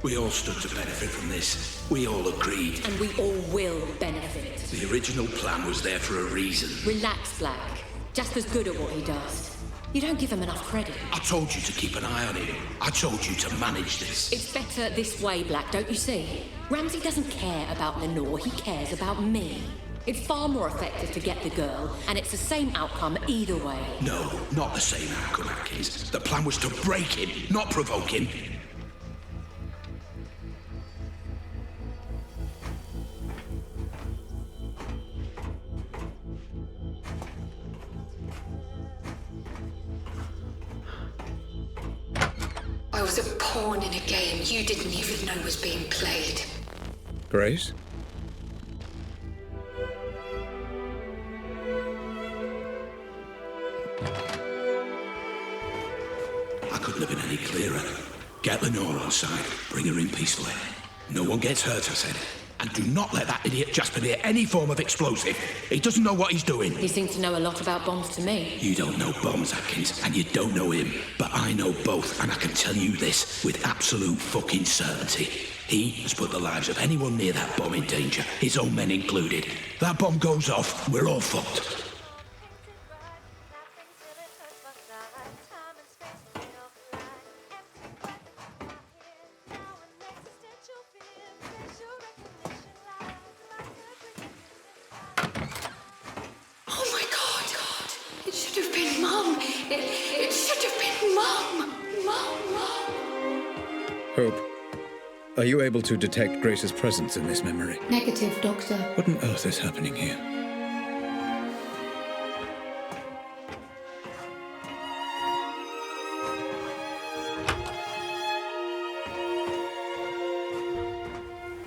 We all stood to benefit from this. We all agreed. And we all will benefit. The original plan was there for a reason. Relax, Black. Jasper's good at what he does. You don't give him enough credit. I told you to keep an eye on him. I told you to manage this. It's better this way, Black, don't you see? Ramsey doesn't care about Lenore, he cares about me. It's far more effective to get the girl, and it's the same outcome either way. No, not the same outcome, Atkins. The plan was to break him, not provoke him. I was a pawn in a game you didn't even know was being played. Grace? I couldn't have been any clearer. Get Lenore on side. Bring her in peacefully. No one gets hurt, I said. And do not let that idiot Jasper near any form of explosive. He doesn't know what he's doing. He seems to know a lot about bombs to me. You don't know bombs, Atkins, and you don't know him. But I know both, and I can tell you this with absolute fucking certainty. He has put the lives of anyone near that bomb in danger, his own men included. That bomb goes off, we're all fucked. Hope, are you able to detect Grace's presence in this memory? Negative, Doctor. What on earth is happening here?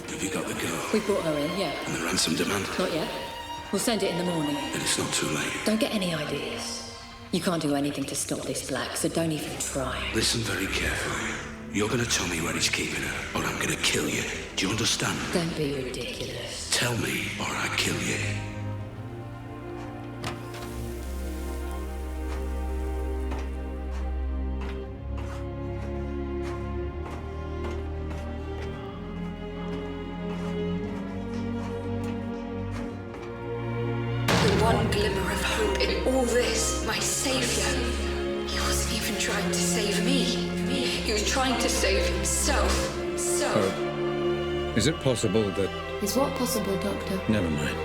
Have you got the girl? We brought her in, yeah. And the ransom demand? Not yet. We'll send it in the morning. Then it's not too late. Don't get any ideas. You can't do anything to stop this, Black, so don't even try. Listen very carefully. You're going to tell me where he's keeping her, or I'm going to kill you. Do you understand? Don't be ridiculous. Tell me, or I kill you. The one glimmer of hope in all this, my saviour. He wasn't even trying to save me. He was trying to save himself. So... Oh. Is it possible that... Is what possible, Doctor? Never mind.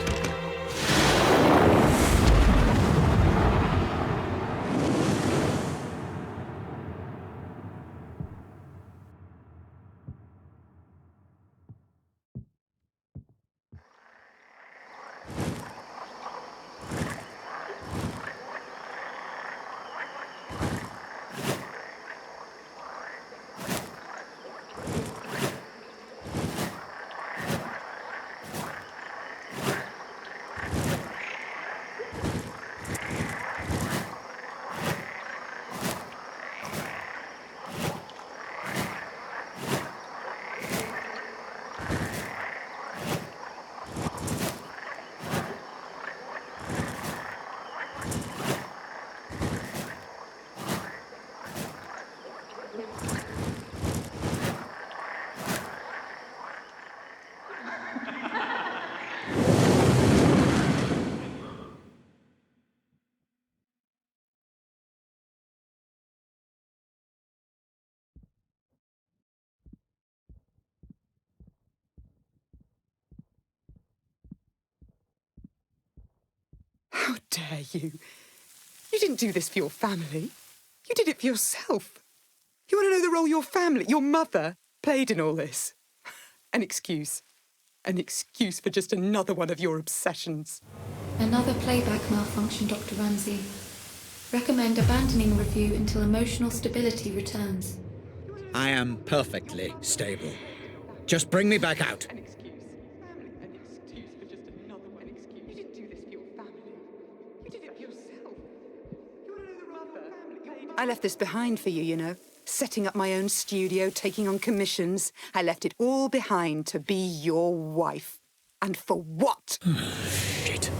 How dare you? You didn't do this for your family. You did it for yourself. You want to know the role your family, your mother, played in all this? An excuse. An excuse for just another one of your obsessions. Another playback malfunction, Dr. Ramsey. Recommend abandoning review until emotional stability returns. I am perfectly stable. Just bring me back out. An excuse. An excuse for just another one. Excuse. You didn't do this for your family. You did it for yourself. You want to know the rubber? I left this behind for you, you know. Setting up my own studio, taking on commissions. I left it all behind to be your wife. And for what? Shit.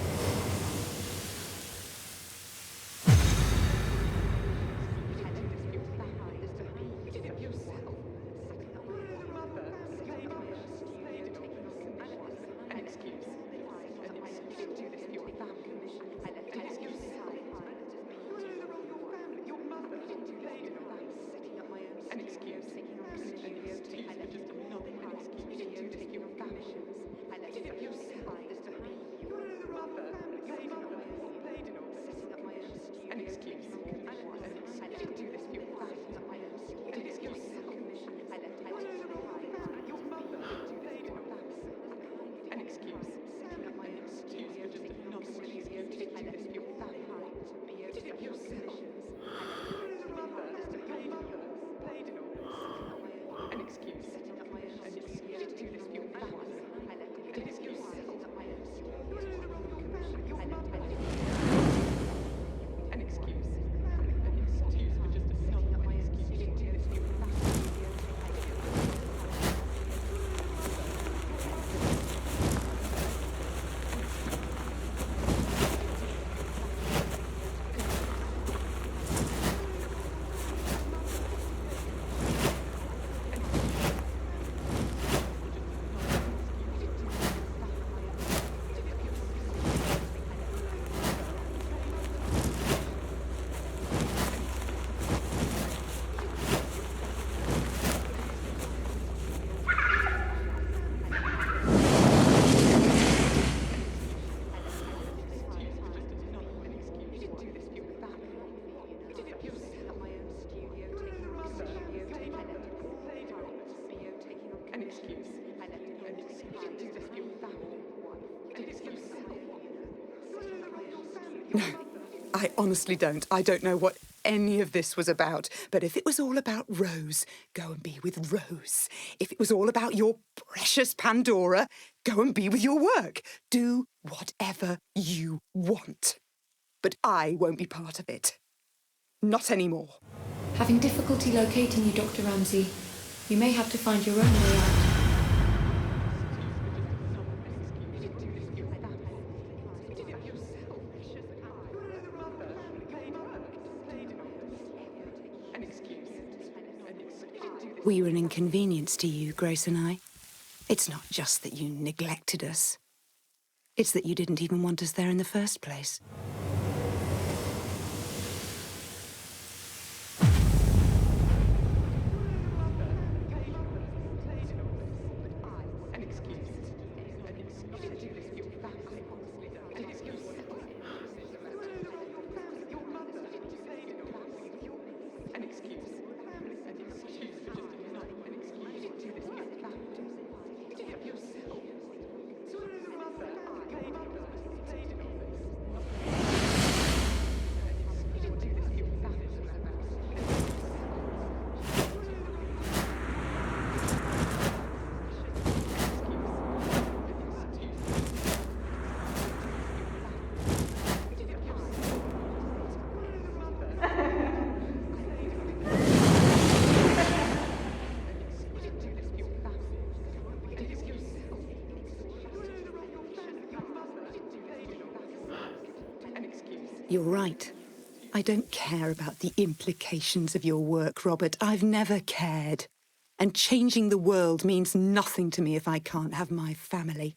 No, I honestly don't. I don't know what any of this was about. But if it was all about Rose, go and be with Rose. If it was all about your precious Pandora, go and be with your work. Do whatever you want. But I won't be part of it. Not anymore. Having difficulty locating you, Dr. Ramsey. You may have to find your own way out. We were an inconvenience to you, Grace and I. It's not just that you neglected us. It's that you didn't even want us there in the first place. You're right. I don't care about the implications of your work, Robert. I've never cared. And changing the world means nothing to me if I can't have my family.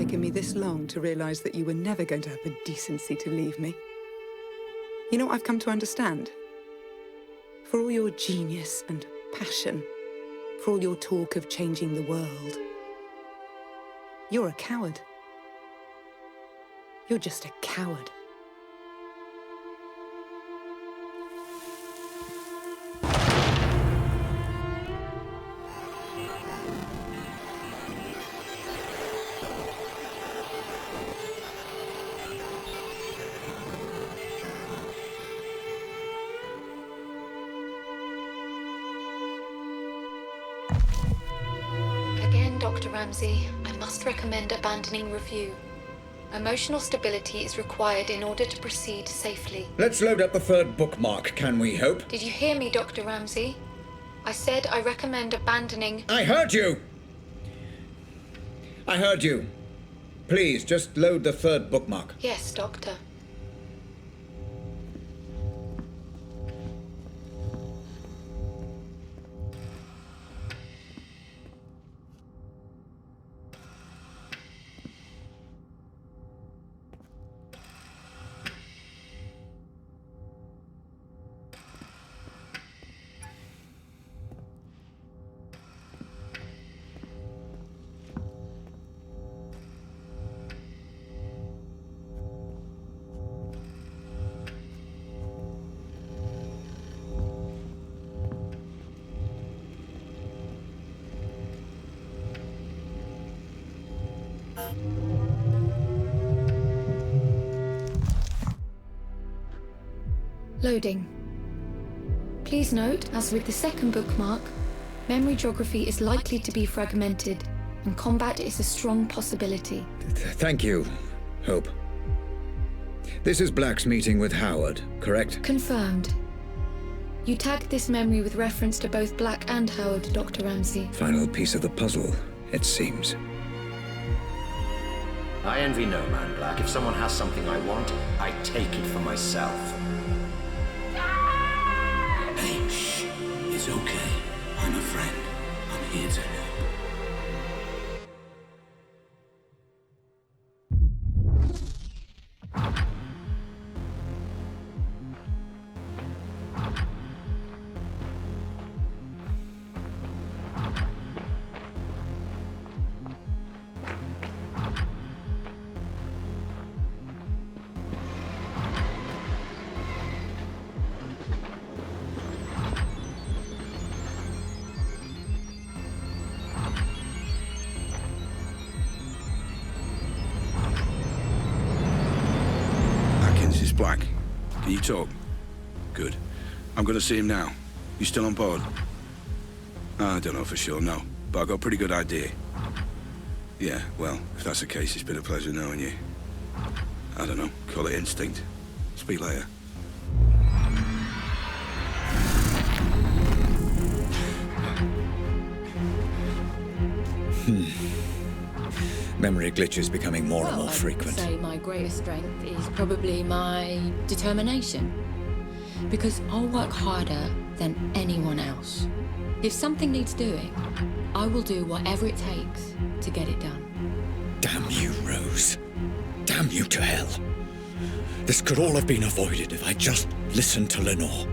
taken me this long to realise that you were never going to have the decency to leave me. You know what I've come to understand? For all your genius and passion, for all your talk of changing the world, you're a coward. You're just a coward. Again, Dr. Ramsey, I must recommend abandoning review. Emotional stability is required in order to proceed safely. Let's load up the third bookmark, can we hope? Did you hear me, Dr. Ramsey? I said I recommend abandoning... I heard you! I heard you. Please, just load the third bookmark. Yes, Doctor. Loading. Please note, as with the second bookmark, memory geography is likely to be fragmented, and combat is a strong possibility. Thank you, Hope. This is Black's meeting with Howard, correct? Confirmed. You tagged this memory with reference to both Black and Howard, Dr. Ramsey. Final piece of the puzzle, it seems. I envy no man, Black. If someone has something I want, I take it for myself. Hey, shh. It's okay. I'm a friend. I'm here to help. Black, can you talk? Good. I'm gonna see him now. You still on board? I don't know for sure, no. But I've got a pretty good idea. Yeah, well, if that's the case, it's been a pleasure knowing you. I don't know, call it instinct. Speak later. Memory glitches becoming more and more frequent. I'd say my greatest strength is probably my determination. Because I'll work harder than anyone else. If something needs doing, I will do whatever it takes to get it done. Damn you, Rose. Damn you to hell. This could all have been avoided if I just listened to Lenore.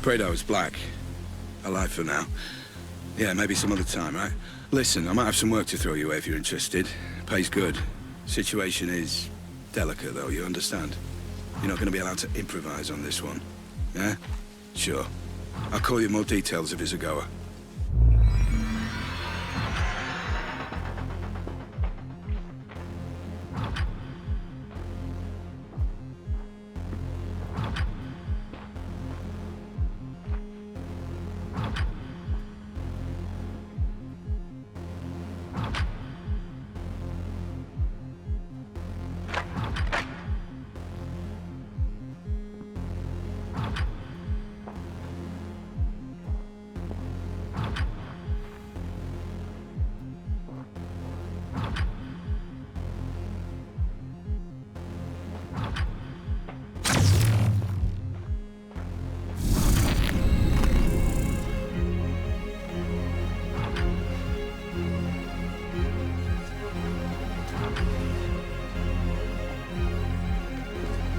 Credo's black. I lied for now. Yeah, maybe some other time, right? Listen, I might have some work to throw you away if you're interested. Pays good. Situation is delicate, though, you understand? You're not going to be allowed to improvise on this one. Yeah? Sure. I'll call you more details if it's a goer.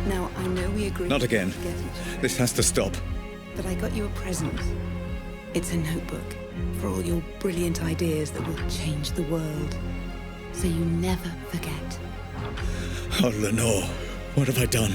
Now, I know we agreed... Not again. to get each other, This has to stop. but I got you a present. It's a notebook for all your brilliant ideas that will change the world. So you never forget. Oh, Lenore, what have I done?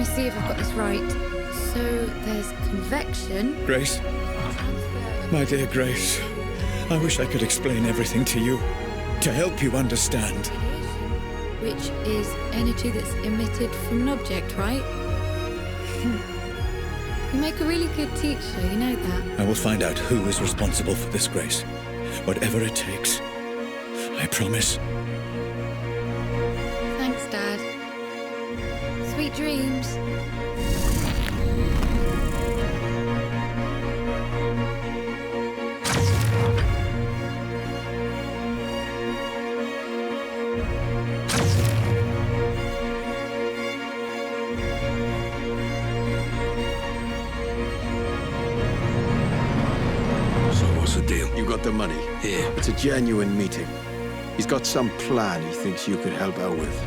me see if I've got this right. So there's convection. Grace? My dear Grace, I wish I could explain everything to you, to help you understand. Which is energy that's emitted from an object, right? You make a really good teacher, you know that. I will find out who is responsible for this, Grace. Whatever it takes. I promise. Thanks, Dad. Sweet dreams. Got the money. Here. It's a genuine meeting. He's got some plan he thinks you could help out with.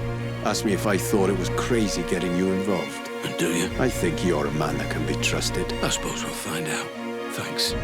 Asked me if I thought it was crazy getting you involved. And do you? I think you're a man that can be trusted. I suppose we'll find out. Thanks.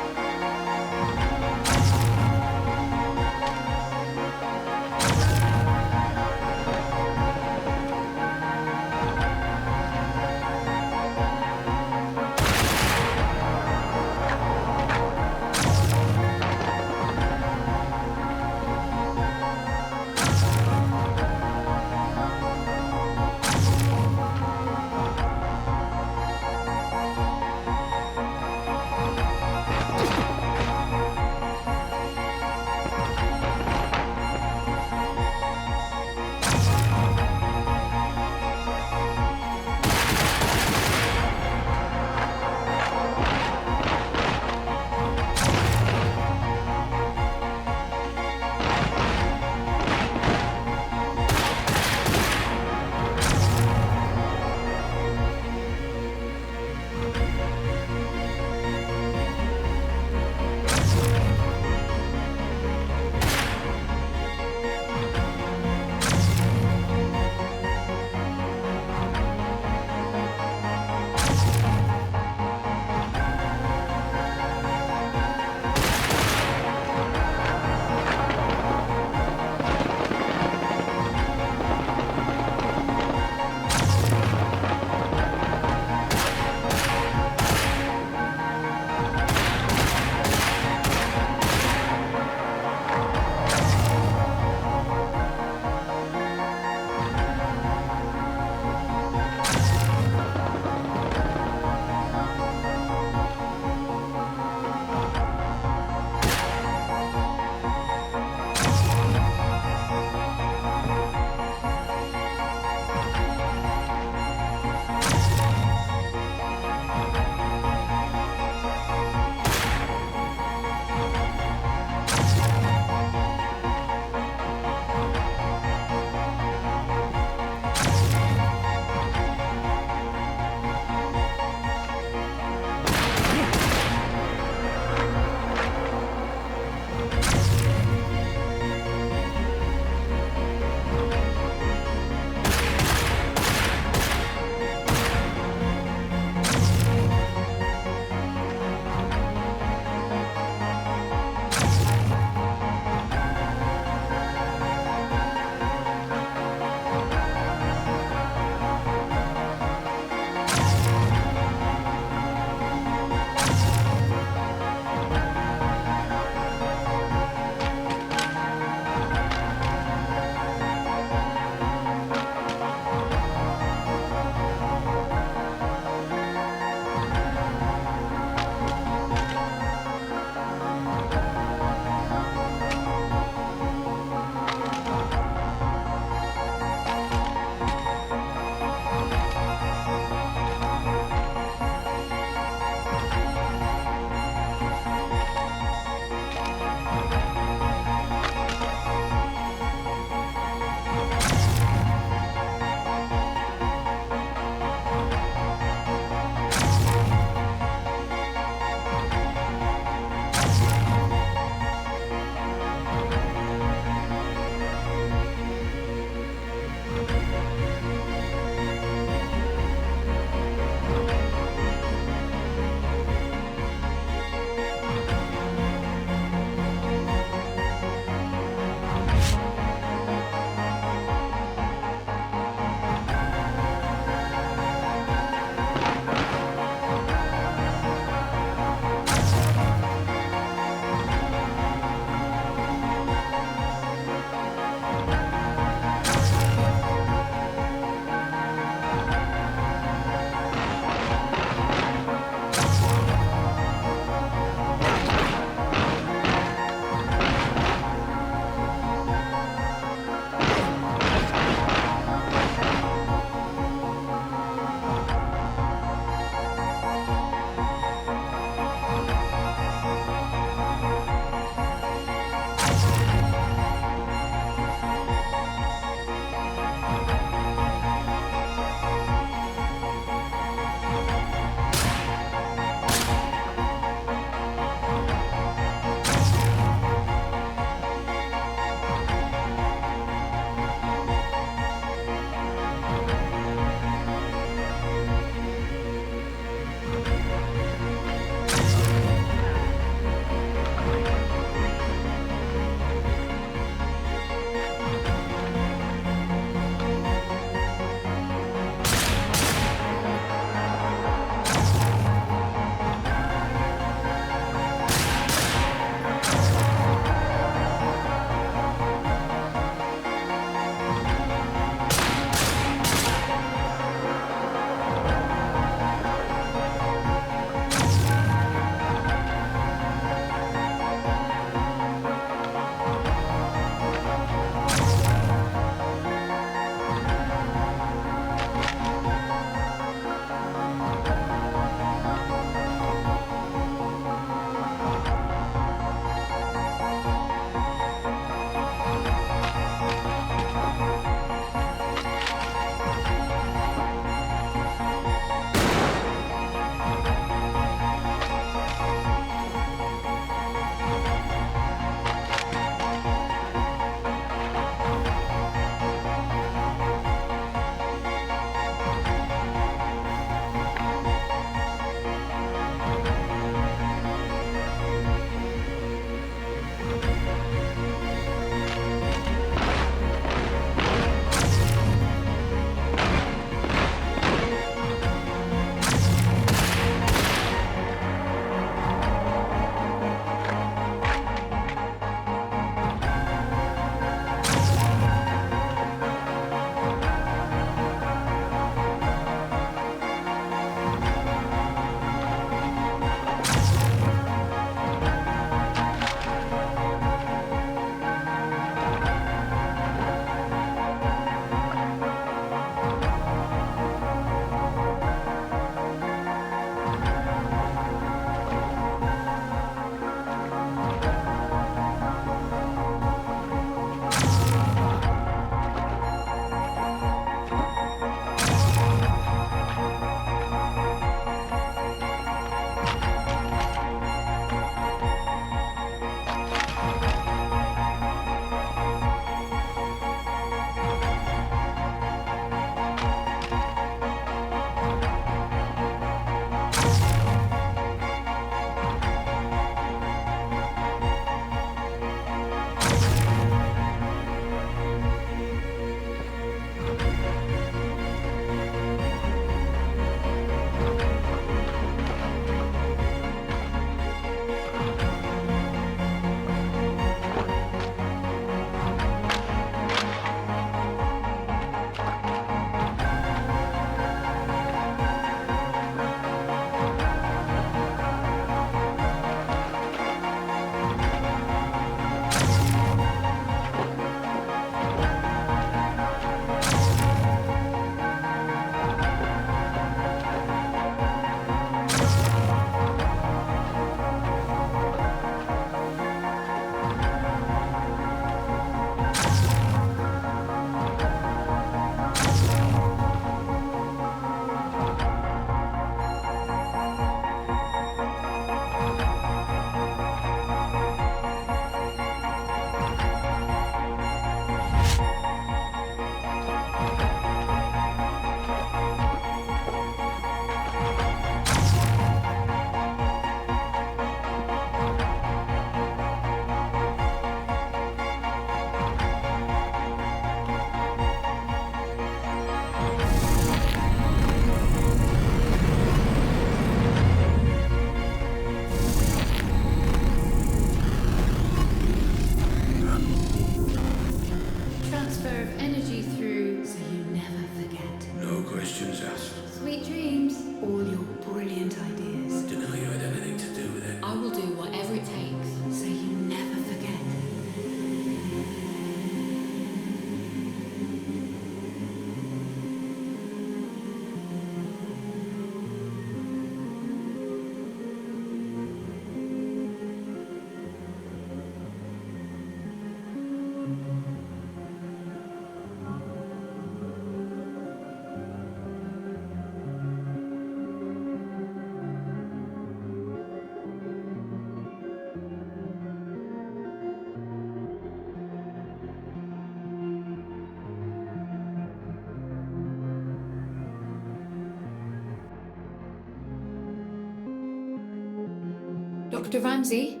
Dr. Ramsey,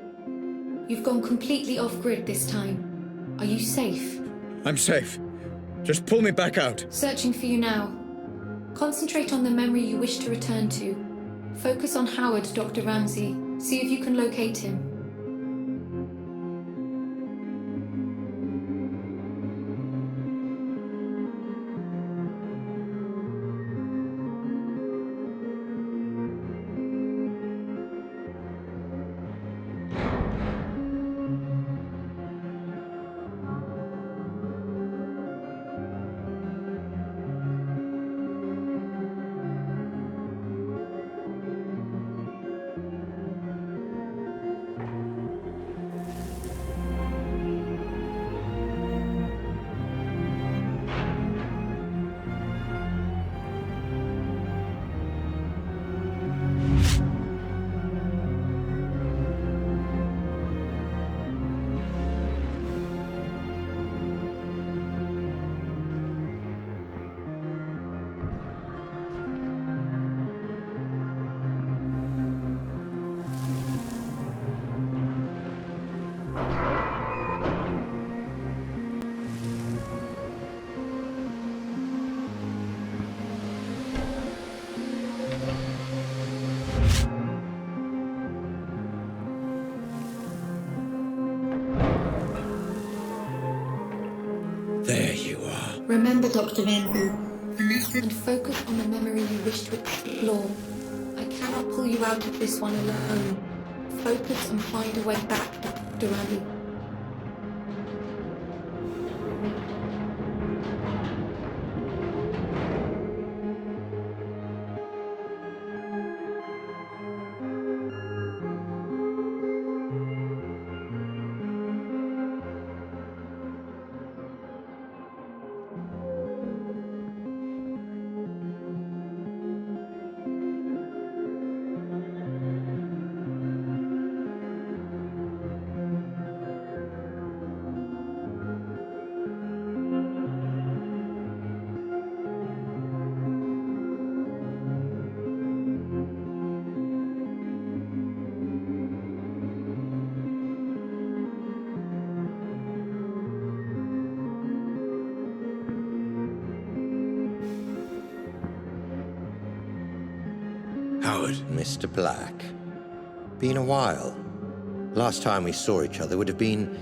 you've gone completely off-grid this time. Are you safe? I'm safe. Just pull me back out. Searching for you now. Concentrate on the memory you wish to return to. Focus on Howard, Dr. Ramsey. See if you can locate him. There you are. Remember, Dr. Ramsey, and focus on the memory you wish to explore. I cannot pull you out of this one alone. Focus and find a way back, Dr. Ramsey. Howard. Mr. Black. Been a while. Last time we saw each other would have been...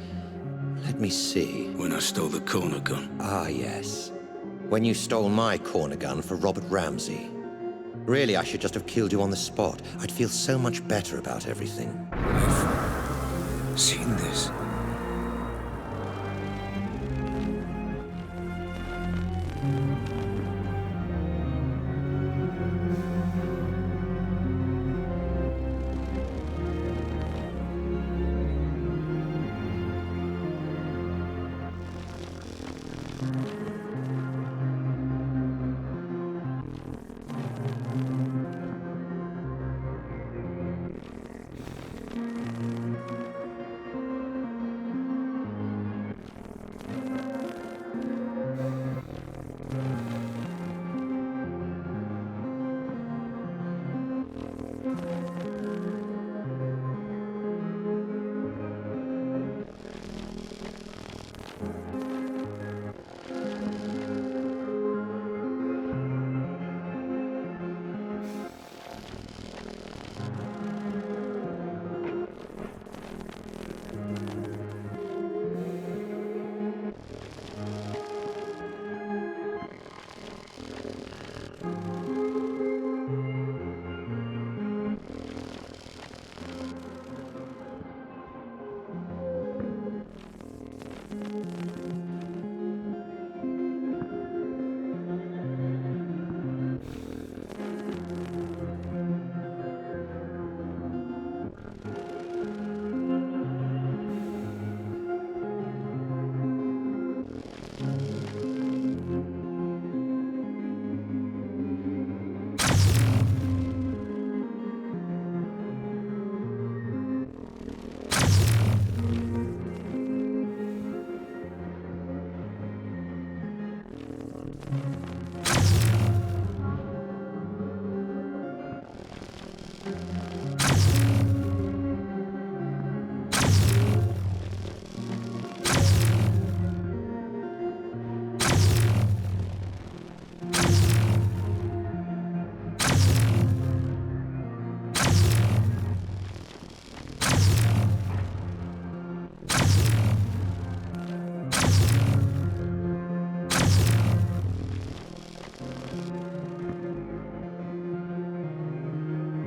Let me see. When I stole the corner gun. Ah, yes. When you stole my corner gun for Robert Ramsey. Really, I should just have killed you on the spot. I'd feel so much better about everything. I've seen this.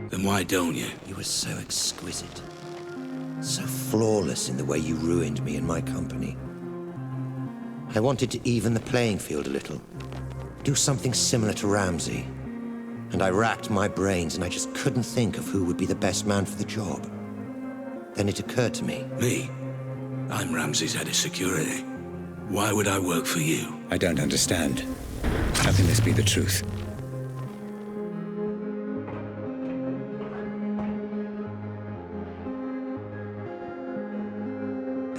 Then why don't you? You were so exquisite. So flawless in the way you ruined me and my company. I wanted to even the playing field a little. Do something similar to Ramsey. And I racked my brains and I just couldn't think of who would be the best man for the job. Then it occurred to me. Me? I'm Ramsey's head of security. Why would I work for you? I don't understand. How can this be the truth?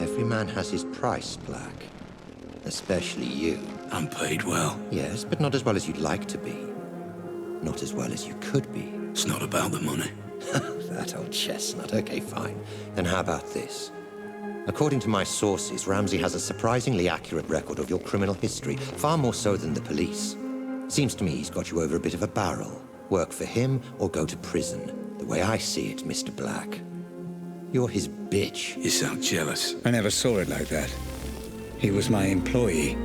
Every man has his price, Black. Especially you. I'm paid well. Yes, but not as well as you'd like to be. Not as well as you could be. It's not about the money. That old chestnut. Okay, fine. Then how about this? According to my sources, Ramsey has a surprisingly accurate record of your criminal history, far more so than the police. Seems to me he's got you over a bit of a barrel. Work for him or go to prison. The way I see it, Mr. Black. You're his bitch. You sound jealous. I never saw it like that. He was my employee.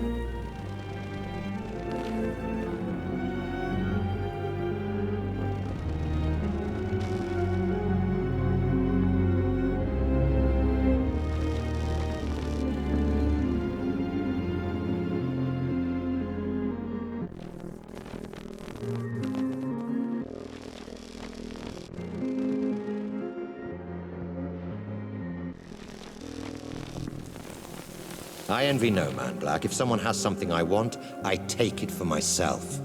I envy no man, Black. If someone has something I want, I take it for myself.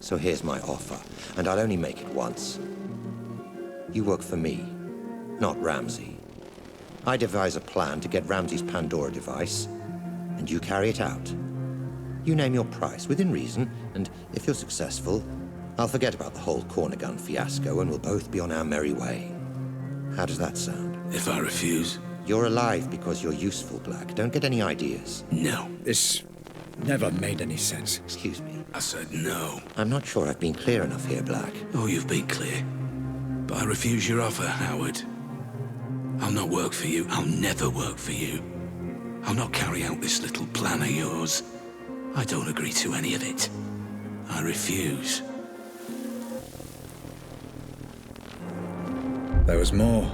So here's my offer, and I'll only make it once. You work for me, not Ramsey. I devise a plan to get Ramsey's Pandora device, and you carry it out. You name your price, within reason, and if you're successful, I'll forget about the whole corner gun fiasco, and we'll both be on our merry way. How does that sound? If I refuse? You're alive because you're useful, Black. Don't get any ideas. No. This never made any sense. Excuse me. I said no. I'm not sure I've been clear enough here, Black. Oh, you've been clear. But I refuse your offer, Howard. I'll not work for you. I'll never work for you. I'll not carry out this little plan of yours. I don't agree to any of it. I refuse. There was more.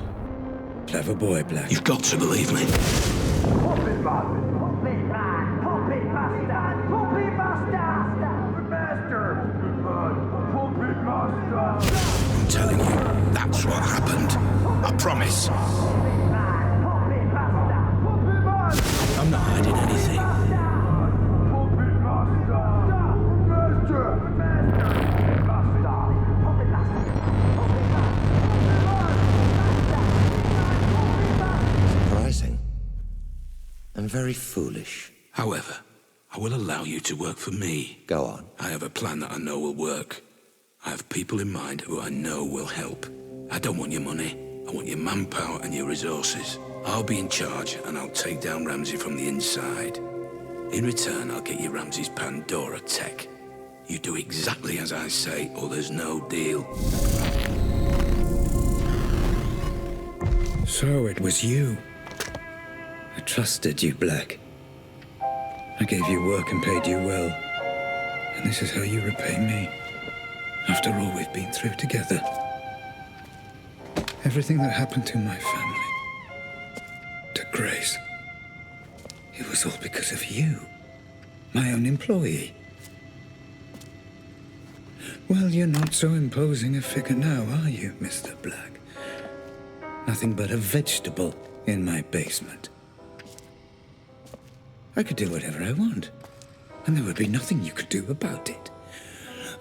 Clever boy, Black. You've got to believe me. Puppet bastard! Puppet man! Puppet bastard! Puppet bastard! Master! Puppet master! I'm telling you, that's what happened. I promise. Puppet master! Puppet master! I'm not hiding anything. Puppet master! Master! Puppet master! Surprising. And very foolish. However, I will allow you to work for me. Go on. I have a plan that I know will work. I have people in mind who I know will help. I don't want your money. I want your manpower and your resources. I'll be in charge and I'll take down Ramsey from the inside. In return, I'll get you Ramsey's Pandora tech. You do exactly as I say or there's no deal. So it was you. I trusted you, Black. I gave you work and paid you well. And this is how you repay me. After all we've been through together. Everything that happened to my family. To Grace. It was all because of you. My own employee. Well, you're not so imposing a figure now, are you, Mr. Black? Nothing but a vegetable in my basement. I could do whatever I want, and there would be nothing you could do about it.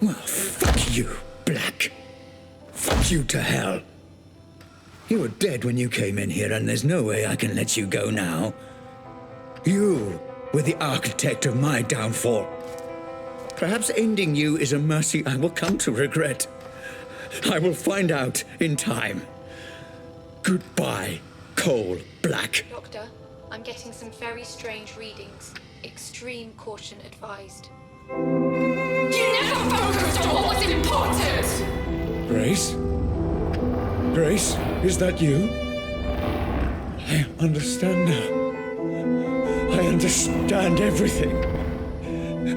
Well, fuck you, Black. Fuck you to hell. You were dead when you came in here, and there's no way I can let you go now. You were the architect of my downfall. Perhaps ending you is a mercy I will come to regret. I will find out in time. Goodbye, Cole Black. Doctor, I'm getting some very strange readings. Extreme caution advised. You never focused on what was important! Grace? Grace, is that you? I understand now. I understand everything.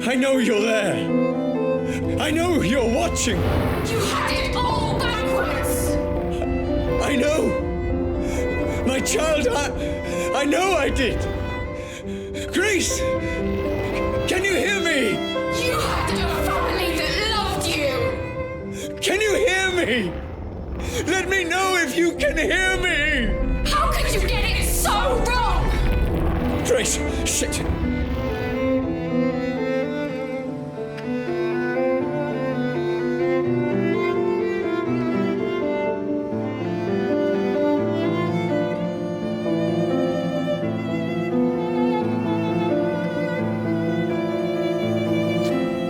I know you're there. I know you're watching. You had it all back child. I know I did. Grace, can you hear me? You had a family that loved you! Can you hear me? Let me know if you can hear me! How could you get it so wrong? Grace, shit!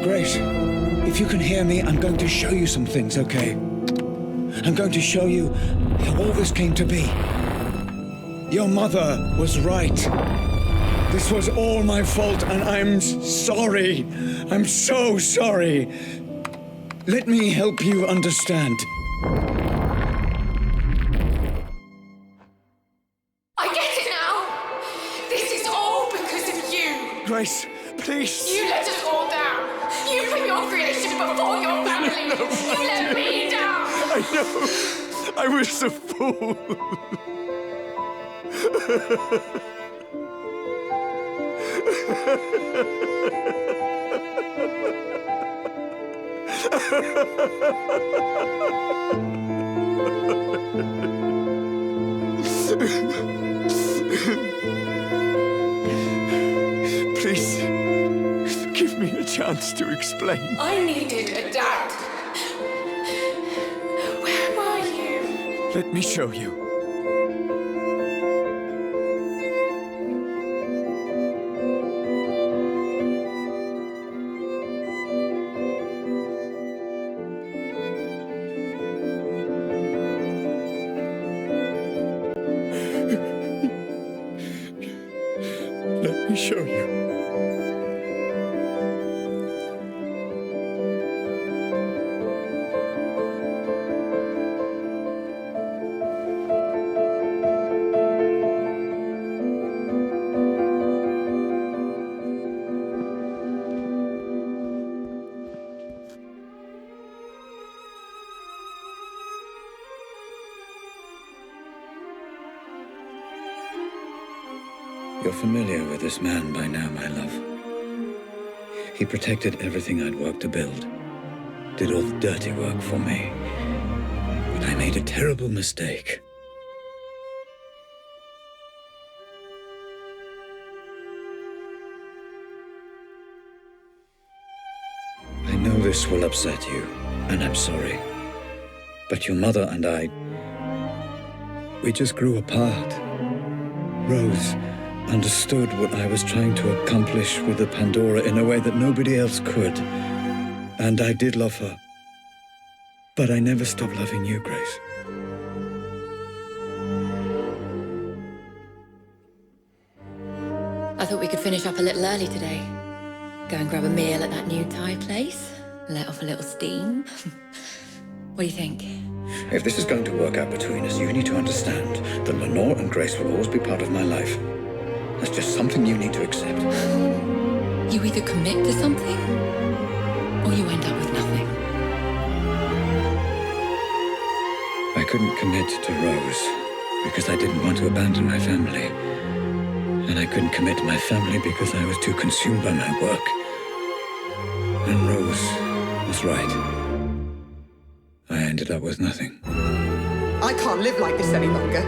Grace, if you can hear me, I'm going to show you some things, okay? I'm going to show you how all this came to be. Your mother was right. This was all my fault, and I'm sorry. I'm so sorry. Let me help you understand. I get it now! This is all because of you! Grace, please. You let us all down! You put your creation before your family! You let me down! I know. I was a fool. Please, give me a chance to explain. I needed a dad. Where were you? Let me show you. Let me show you. You're familiar with this man by now, my love. He protected everything I'd worked to build, did all the dirty work for me. But I made a terrible mistake. I know this will upset you, and I'm sorry. But your mother and I, we just grew apart. Rose understood what I was trying to accomplish with the Pandora in a way that nobody else could. And I did love her. But I never stopped loving you, Grace. I thought we could finish up a little early today. Go and grab a meal at that new Thai place. Let off a little steam. What do you think? If this is going to work out between us, you need to understand that Lenore and Grace will always be part of my life. That's just something you need to accept. You either commit to something, or you end up with nothing. I couldn't commit to Rose because I didn't want to abandon my family. And I couldn't commit to my family because I was too consumed by my work. And Rose was right. I ended up with nothing. I can't live like this any longer.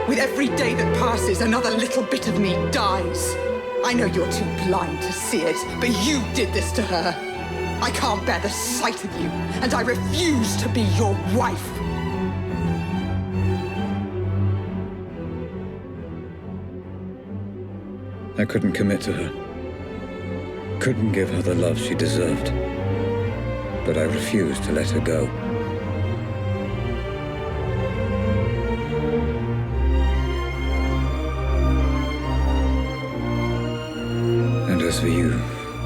With every day that passes, another little bit of me dies. I know you're too blind to see it, but you did this to her. I can't bear the sight of you, and I refuse to be your wife. I couldn't commit to her. Couldn't give her the love she deserved. But I refused to let her go. And as for you,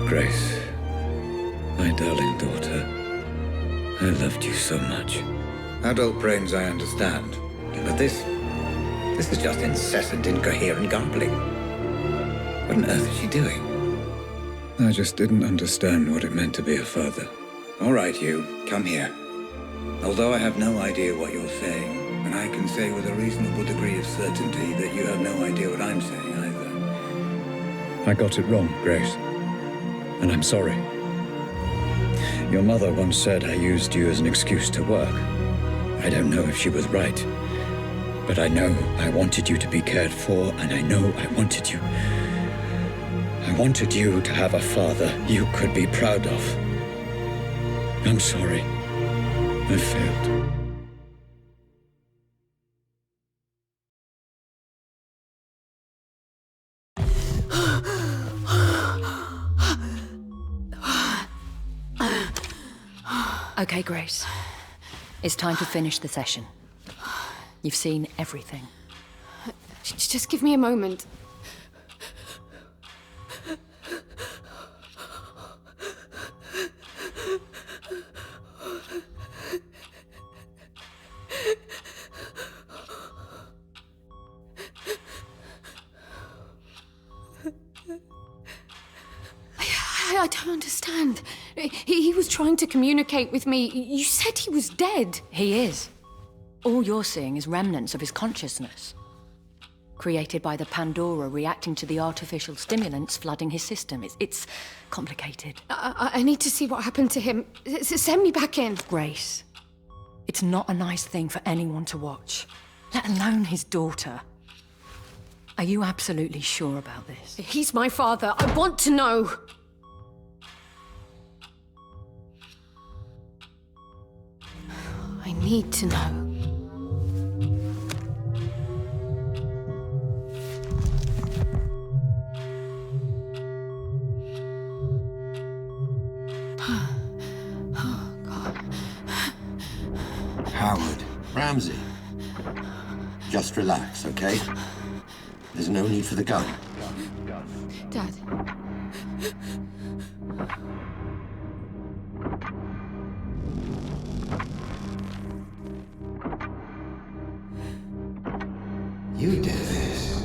Grace, my darling daughter, I loved you so much. Adult brains I understand, but this is just incessant, incoherent garbling. What on earth is she doing? I just didn't understand what it meant to be a father. All right, you, come here. Although I have no idea what you're saying, and And I can say with a reasonable degree of certainty that you have no idea what I'm saying either. I got it wrong, Grace. And I'm sorry. Your mother once said I used you as an excuse to work. I don't know if she was right. But I know I wanted you to be cared for, and I know I wanted you to have a father you could be proud of. I'm sorry. I failed. Okay, Grace. It's time to finish the session. You've seen everything. Just give me a moment. I don't understand. He was trying to communicate with me. You said he was dead. He is. All you're seeing is remnants of his consciousness, created by the Pandora reacting to the artificial stimulants flooding his system. It's complicated. I need to see what happened to him. Send me back in. Grace, it's not a nice thing for anyone to watch, let alone his daughter. Are you absolutely sure about this? He's my father. I want to know. I need to know. Oh, God. Howard. Ramsey. Just relax, okay? There's no need for the gun. Dad. You did this.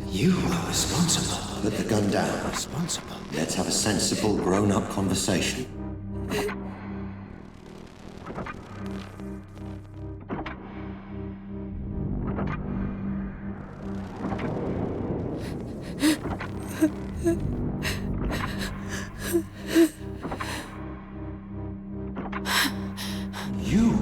You are responsible. Put the gun down. Responsible. Let's have a sensible, grown-up conversation. You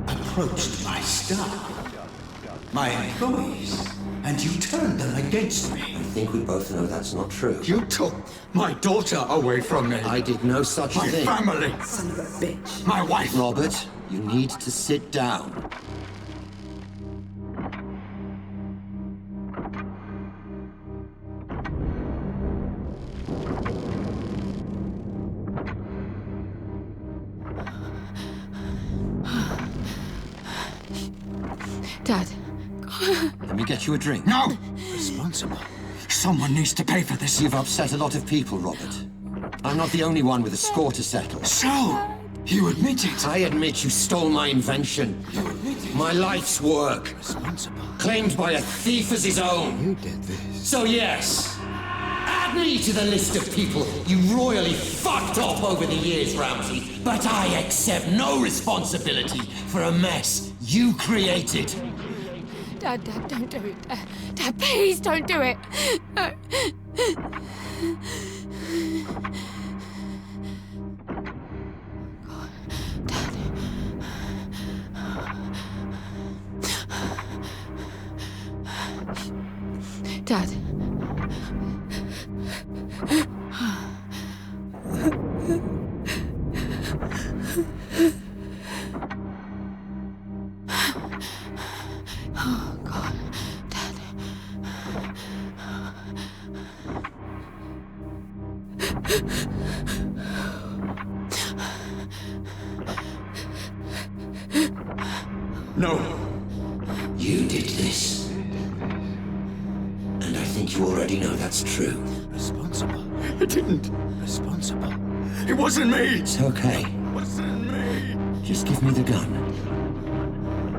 approached my staff, my employees, and you turned them against me. I think we both know that's not true. You took my daughter away from me. I did no such My thing. family. Son of a bitch. My wife. Robert, you need to sit down. Dad. Let me get you a drink. No! Responsible. Someone needs to pay for this. You've upset a lot of people, Robert. I'm not the only one with a score to settle. So, you admit it? I admit you stole my invention. You admit it. My life's work. Responsible. Claimed by a thief as his own. You did this. So yes, add me to the list of people you royally fucked up over the years, Ramsey. But I accept no responsibility for a mess you created. Dad, don't do it. Dad, please don't do it. Dad. Oh, God. Dad. No. You did this. And I think you already know that's true. Responsible. I didn't. Responsible. It wasn't me. It's okay. It wasn't me. Just give me the gun.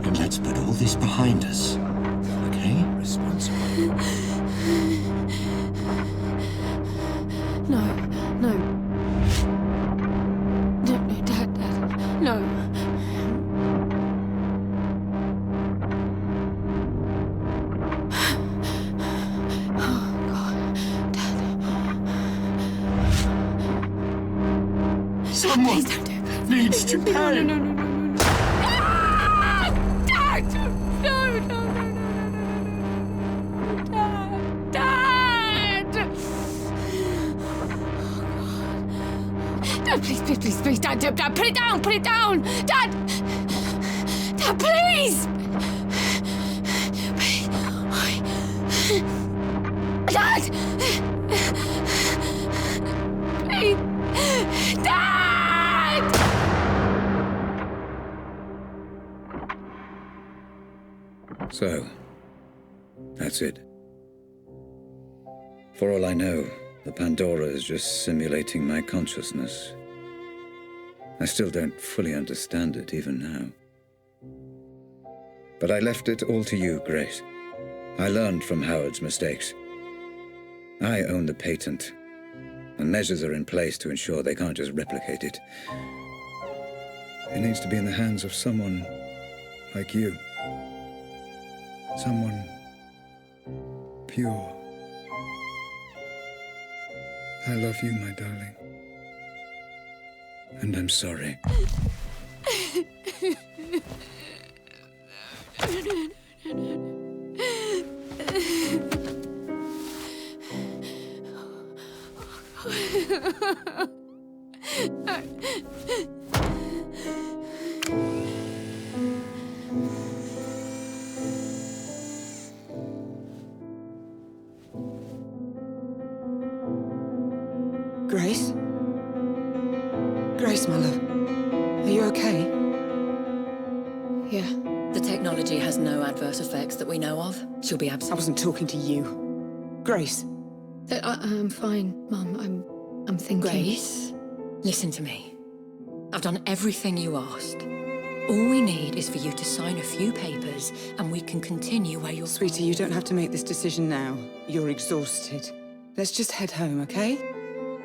And let's put all this behind us. Okay? Responsible. No. No, Dad. No. Someone Please don't do it. needs to pay. No. Ah! Dad! No. Dad! Dad, please, Dad, put it down! Dad, please! Dad! Please! Dad! So, that's it. For all I know, the Pandora is just simulating my consciousness. I still don't fully understand it even now. But I left it all to you, Grace. I learned from Howard's mistakes. I own the patent, and measures are in place to ensure they can't just replicate it. It needs to be in the hands of someone like you. Someone pure. I love you, my darling. And I'm sorry. Grace? Grace, my love. Are you okay? Yeah. The technology has no adverse effects that we know of. She'll be I absolutely... wasn't talking to you. Grace. I'm fine, Mum. I'm thinking. Grace, listen to me. I've done everything you asked. All we need is for you to sign a few papers and we can continue where you're... Sweetie, you don't have to make this decision now. You're exhausted. Let's just head home, okay?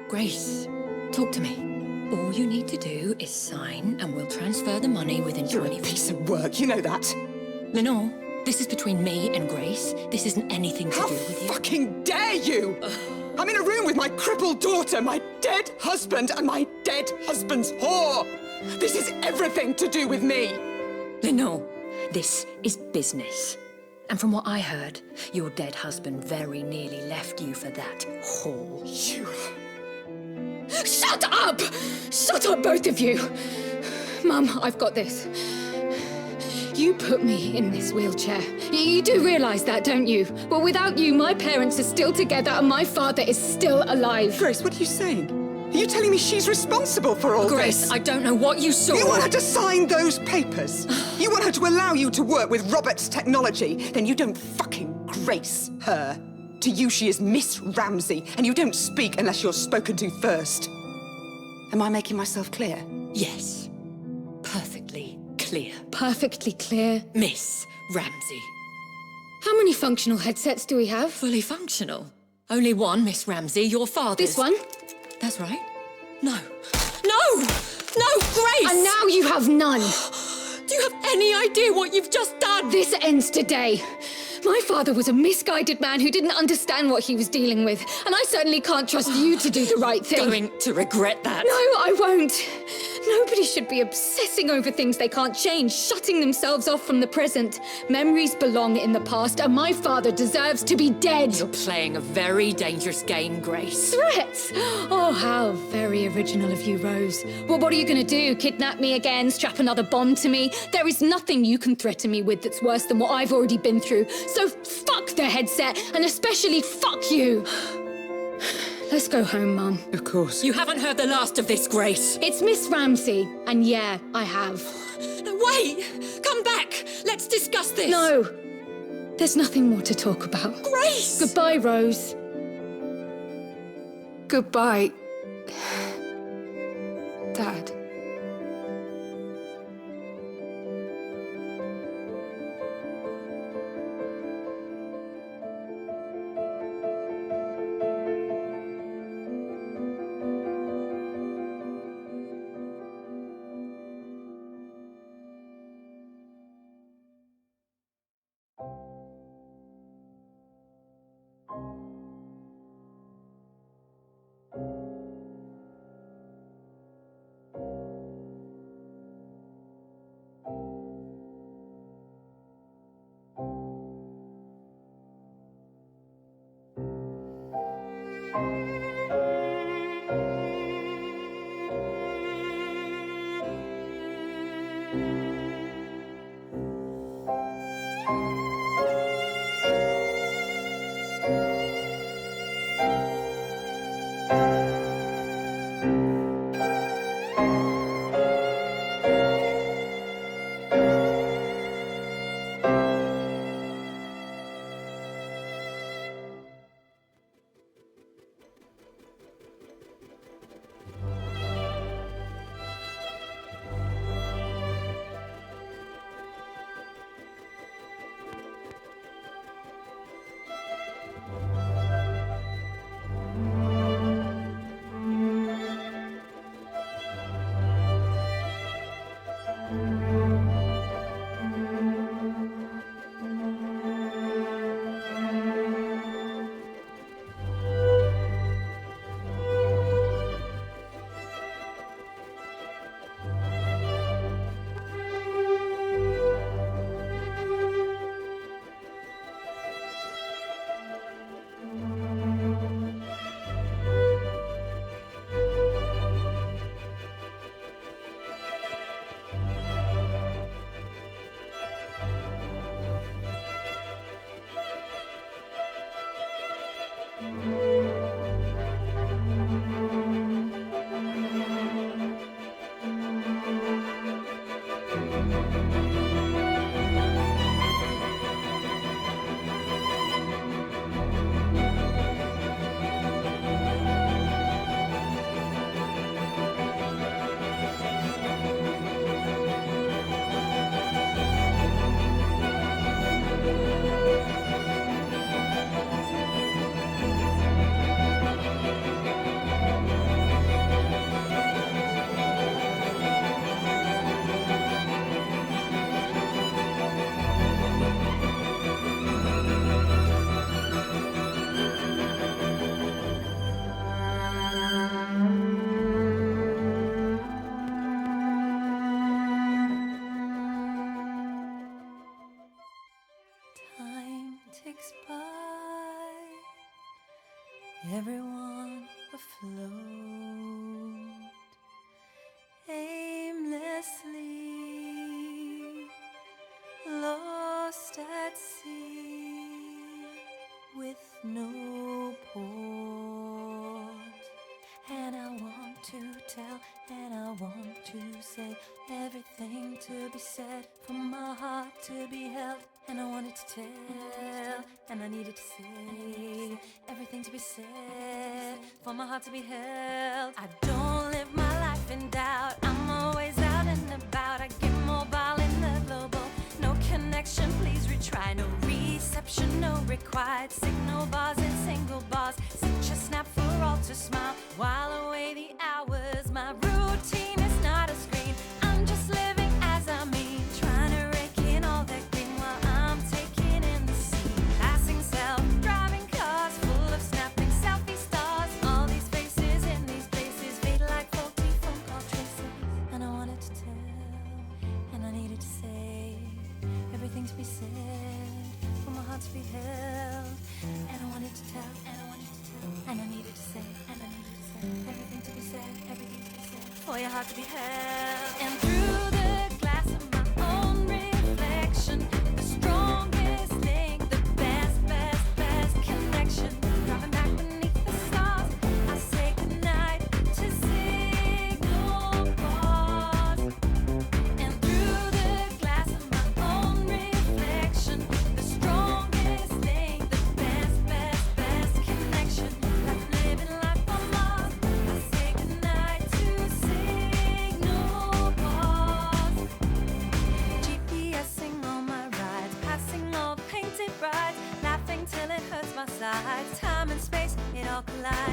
Grace, talk to me. All you need to do is sign and we'll transfer the money within You're 20... a piece of work, you know that. Lenore, this is between me and Grace. This isn't anything to How do with you. fucking dare you! I'm in a room with my crippled daughter, my dead husband, and my dead husband's whore! This is everything to do with me! Lenore, this is business. And from what I heard, your dead husband very nearly left you for that whore. You... Shut up! Shut up, both of you! Mum, I've got this. You put me in this wheelchair. You do realise that, don't you? Well, without you, my parents are still together and my father is still alive. Grace, what are you saying? Are you telling me she's responsible for all Grace, this? I don't know what you saw. You want her to sign those papers? You want her to allow you to work with Robert's technology? Then you don't fucking grace her. To you, she is Miss Ramsey, and you don't speak unless you're spoken to first. Am I making myself clear? Yes. Perfectly clear. Perfectly clear. Miss Ramsey. How many functional headsets do we have? Fully functional. Only one, Miss Ramsey, your father's. This one? That's right. No. No! No, Grace! And now you have none. Do you have any idea what you've just done? This ends today. My father was a misguided man who didn't understand what he was dealing with, and I certainly can't trust you to do the right thing. Going to regret that. No, I won't. Nobody should be obsessing over things they can't change, shutting themselves off from the present. Memories belong in the past, and my father deserves to be dead. You're playing a very dangerous game, Grace. Threats? Oh, how very original of you, Rose. Well, what are you going to do? Kidnap me again? Strap another bomb to me? There is nothing you can threaten me with that's worse than what I've already been through. So fuck the headset, and especially fuck you. Let's go home, Mum. Of course. You haven't heard the last of this, Grace. It's Miss Ramsey, and yeah, I have. No, wait! Come back! Let's discuss this! No! There's nothing more to talk about. Grace! Goodbye, Rose. Goodbye, Dad. weeks by, everyone afloat, aimlessly lost at sea, with no port. And I want to tell, and I want to say everything to be said, for my heart to be held. And I wanted to tell, and I needed to say everything to be said, for my heart to be held. I don't live my life in doubt, I'm always out and about. I get mobile in the global, no connection, please retry. No reception, no required signal bars and single bars. Such a snap for all to smile while away the hours. My routine is not a screen, I'm just living as I mean, trying to rake in all that green while I'm taking in the scene. Passing self-driving cars full of snapping selfie stars. All these faces in these places fade like faulty phone call traces. And I wanted to tell, and I needed to say everything to be said, for my heart to be held. And I wanted to tell, and I wanted to tell, and I needed to say, and I needed to say everything to be said, everything to be said, for your heart to be held. And through the glass of my own reflection, the strongest link, the best connection, dropping back beneath the stars, I say goodnight to signal bars. And through the glass of my own reflection, the strongest link, the best connection, like living life on Mars, I say goodnight to signal bars. GPSing all my rides, passing all the painted brides, laughing till it hurts my sides. Time and space, it all collides.